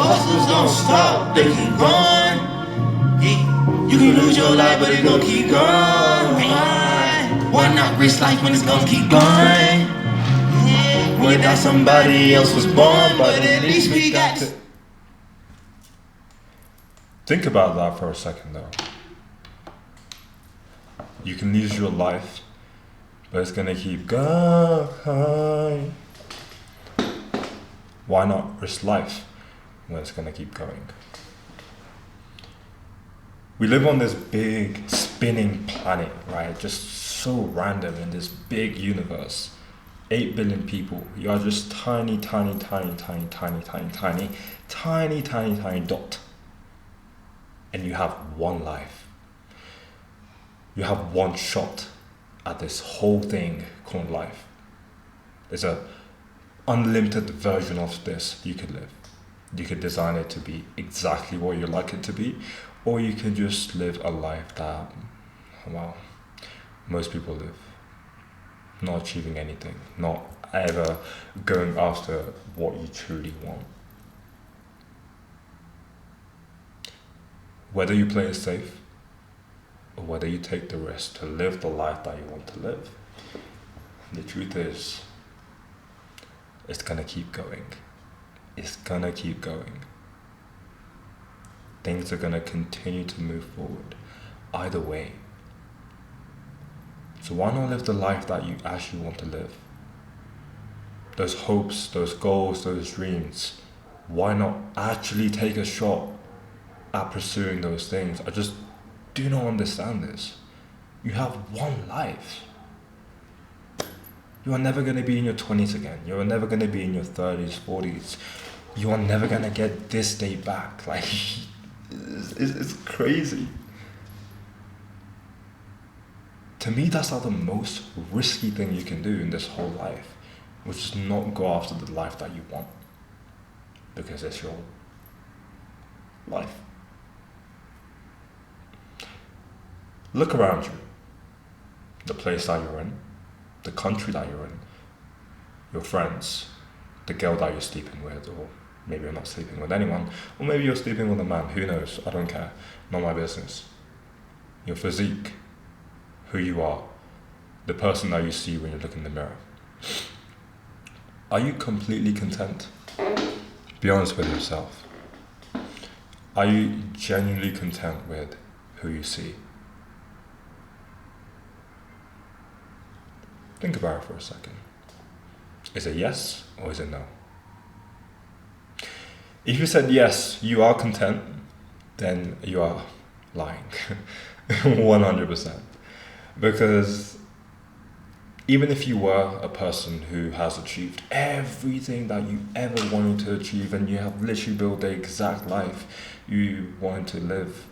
hustlers don't stop, they keep going. You can lose your life, but it gon' keep going. Why not risk life when it's gon' keep going? Without somebody else was born, but at least we got to. Think about that for a second though. You can lose your life, but it's gonna keep going. Why not risk life when it's gonna keep going? We live on this big spinning planet, right? Just so random in this big universe. 8 billion people. You are just tiny dot. And you have one life. You have one shot at this whole thing called life. There's a unlimited version of this you could live. You could design it to be exactly what you like it to be, or you can just live a life that, well, most people live. Not achieving anything, not ever going after what you truly want. Whether you play it safe, or whether you take the risk to live the life that you want to live, the truth is, it's gonna keep going. It's gonna keep going. Things are gonna continue to move forward, either way. So why not live the life that you actually want to live? Those hopes, those goals, those dreams, why not actually take a shot at pursuing those things? I just do not understand this. You have one life. You are never going to be in your 20s again. You are never going to be in your 30s, 40s. You are never going to get this day back. Like, it's crazy. To me, that's like the most risky thing you can do in this whole life, which is not go after the life that you want, because it's your life. Look around you, the place that you're in, the country that you're in, your friends, the girl that you're sleeping with, or maybe you're not sleeping with anyone, or maybe you're sleeping with a man, who knows, I don't care, not my business. Your physique, who you are, the person that you see when you look in the mirror. Are you completely content? Be honest with yourself. Are you genuinely content with who you see? Think about it for a second. Is it yes or is it no? If you said yes, you are content, then you are lying. 100%. Because even if you were a person who has achieved everything that you ever wanted to achieve, and you have literally built the exact life you wanted to live,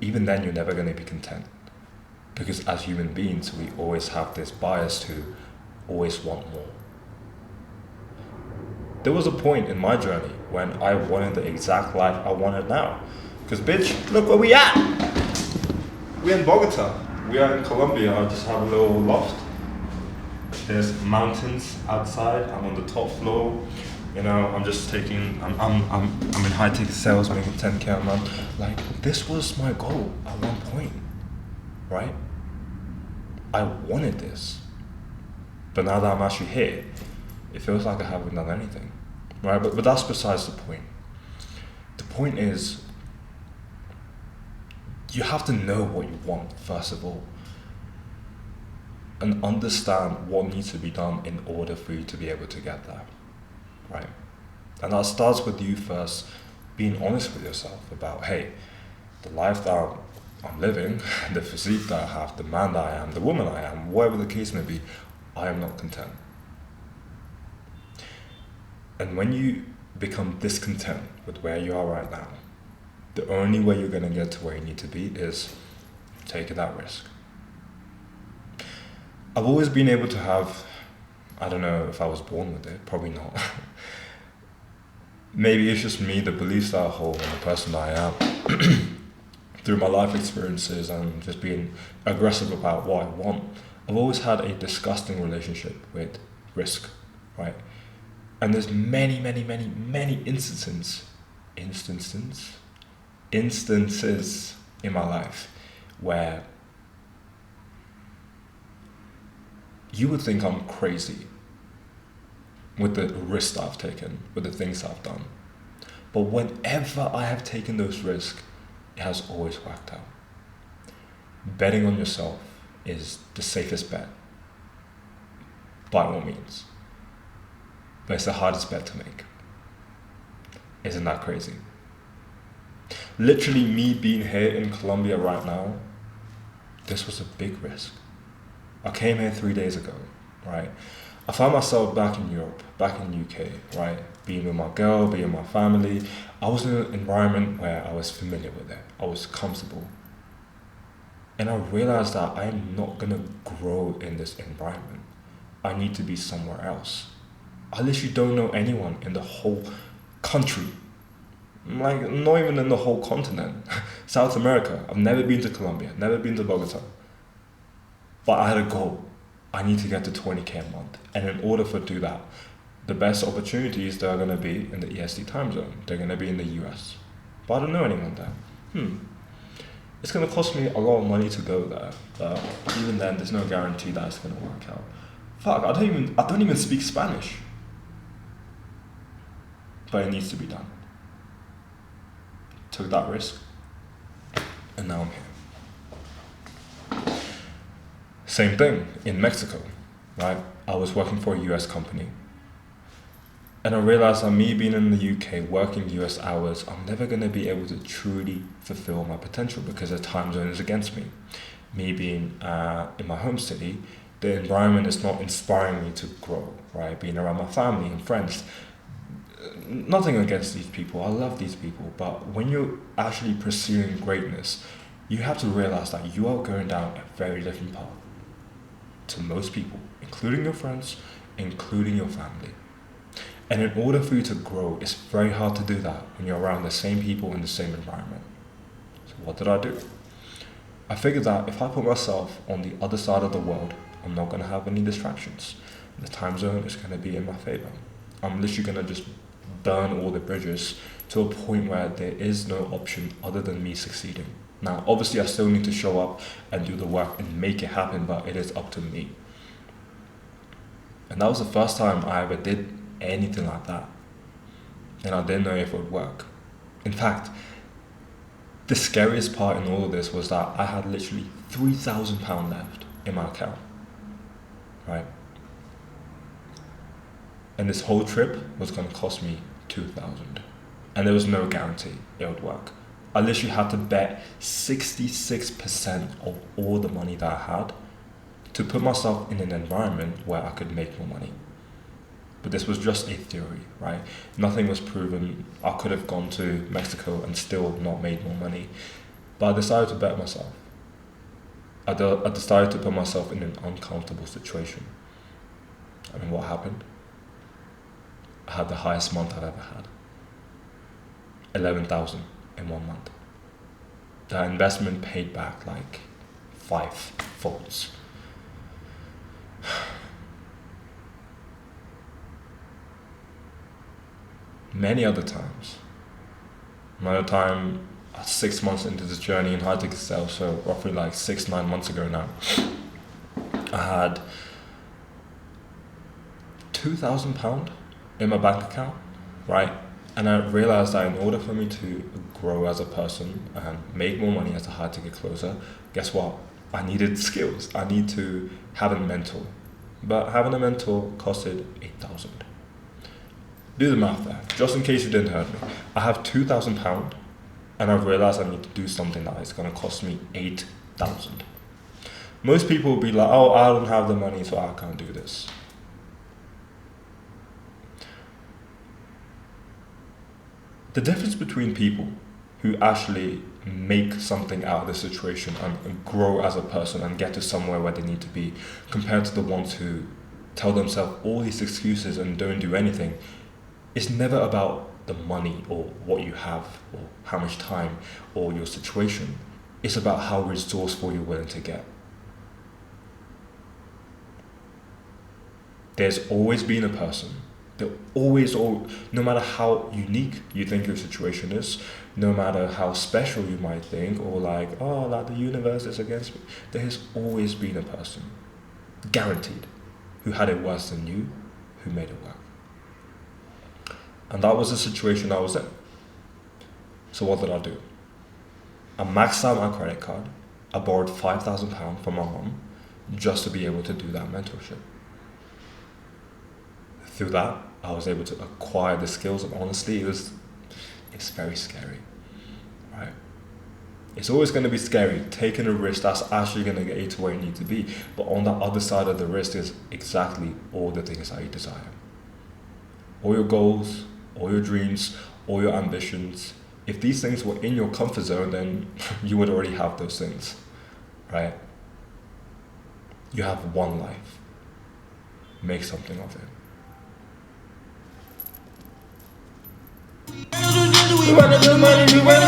even then you're never going to be content. Because as human beings, we always have this bias to always want more. There was a point in my journey when I wanted the exact life I wanted now. Because bitch, look where we at! We're in Bogota. We are in Colombia. I just have a little loft. There's mountains outside. I'm on the top floor. You know, I'm just taking. I'm in high ticket sales, making 10K a month. Like, this was my goal at one point, right? I wanted this, but now that I'm actually here, it feels like I haven't done anything, right? But that's besides the point. The point is, you have to know what you want, first of all, and understand what needs to be done in order for you to be able to get there, right? And that starts with you first being honest with yourself about, hey, the life that I'm living, the physique that I have, the man that I am, the woman I am, whatever the case may be, I am not content. And when you become discontent with where you are right now, the only way you're going to get to where you need to be is taking that risk. I've always been able to have, I don't know if I was born with it, probably not. Maybe it's just me, the beliefs that I hold, and the person that I am. Through my life experiences and just being aggressive about what I want, I've always had a disgusting relationship with risk, right? And there's many, many, many, many instances in my life where you would think I'm crazy with the risks I've taken, with the things I've done. But whenever I have taken those risks, it has always worked out. Betting on yourself is the safest bet, by all means. But it's the hardest bet to make. Isn't that crazy? Literally, me being here in Colombia right now, this was a big risk. I came here 3 days ago, right? I found myself back in Europe, back in UK, right? Being with my girl, being with my family. I was in an environment where I was familiar with it. I was comfortable. And I realized that I am not gonna grow in this environment. I need to be somewhere else. I literally don't know anyone in the whole country. Like, not even in the whole continent. South America. I've never been to Colombia, never been to Bogota. But I had a goal. I need to get to 20K a month. And in order to do that, the best opportunities that are going to be in the EST time zone. They're going to be in the US. But I don't know anyone there. It's going to cost me a lot of money to go there. But even then, there's no guarantee that it's going to work out. Fuck, I don't even speak Spanish. But it needs to be done. Took that risk. And now I'm here. Same thing in Mexico, right? I was working for a US company. And I realized that me being in the UK, working US hours, I'm never going to be able to truly fulfill my potential because the time zone is against me. Me being in my home city, the environment is not inspiring me to grow, right? Being around my family and friends. Nothing against these people, I love these people, but when you're actually pursuing greatness, you have to realize that you are going down a very different path to most people, including your friends, including your family. And in order for you to grow, it's very hard to do that when you're around the same people in the same environment. So what did I do? I figured that if I put myself on the other side of the world, I'm not going to have any distractions. The time zone is going to be in my favor. I'm literally going to just burn all the bridges to a point where there is no option other than me succeeding. Now, obviously, I still need to show up and do the work and make it happen, but it is up to me. And that was the first time I ever did anything like that. And I didn't know if it would work. In fact, the scariest part in all of this was that I had literally £3,000 left in my account, right? And this whole trip was going to cost me 2,000, and there was no guarantee it would work. I literally had to bet 66% of all the money that I had to put myself in an environment where I could make more money. But this was just a theory, right? Nothing was proven. I could have gone to Mexico and still not made more money. But I decided to bet myself. I decided to put myself in an uncomfortable situation. I mean, what happened? I had the highest month I've ever had. 11,000 in 1 month. The investment paid back like 5 folds. Many other times. Another time, 6 months into this journey in high-tech sales, so roughly like 6-9 months ago now, I had £2,000 in my bank account, right? And I realized that in order for me to grow as a person and make more money as a high-ticket closer, guess what? I needed skills. I need to have a mentor. But having a mentor costed 8,000. Do the math there, just in case you didn't hear me. I have £2,000 and I've realized I need to do something that is going to cost me 8,000. Most people will be like, oh, I don't have the money, so I can't do this. The difference between people who actually make something out of the situation and grow as a person and get to somewhere where they need to be, compared to the ones who tell themselves all these excuses and don't do anything, it's never about the money or what you have or how much time or your situation. It's about how resourceful you're willing to get. There's always been a person They're always, no matter how unique you think your situation is, no matter how special you might think, or like, oh, like the universe is against me, there has always been a person, guaranteed, who had it worse than you, who made it work. And that was the situation I was in. So what did I do? I maxed out my credit card. I borrowed £5,000 from my mom just to be able to do that mentorship. Through that, I was able to acquire the skills, and honestly, it's very scary, right? It's always going to be scary, taking a risk that's actually going to get you to where you need to be. But on the other side of the risk is exactly all the things that you desire. All your goals, all your dreams, all your ambitions. If these things were in your comfort zone, then you would already have those things, right? You have one life. Make something of it. We want the good money, we want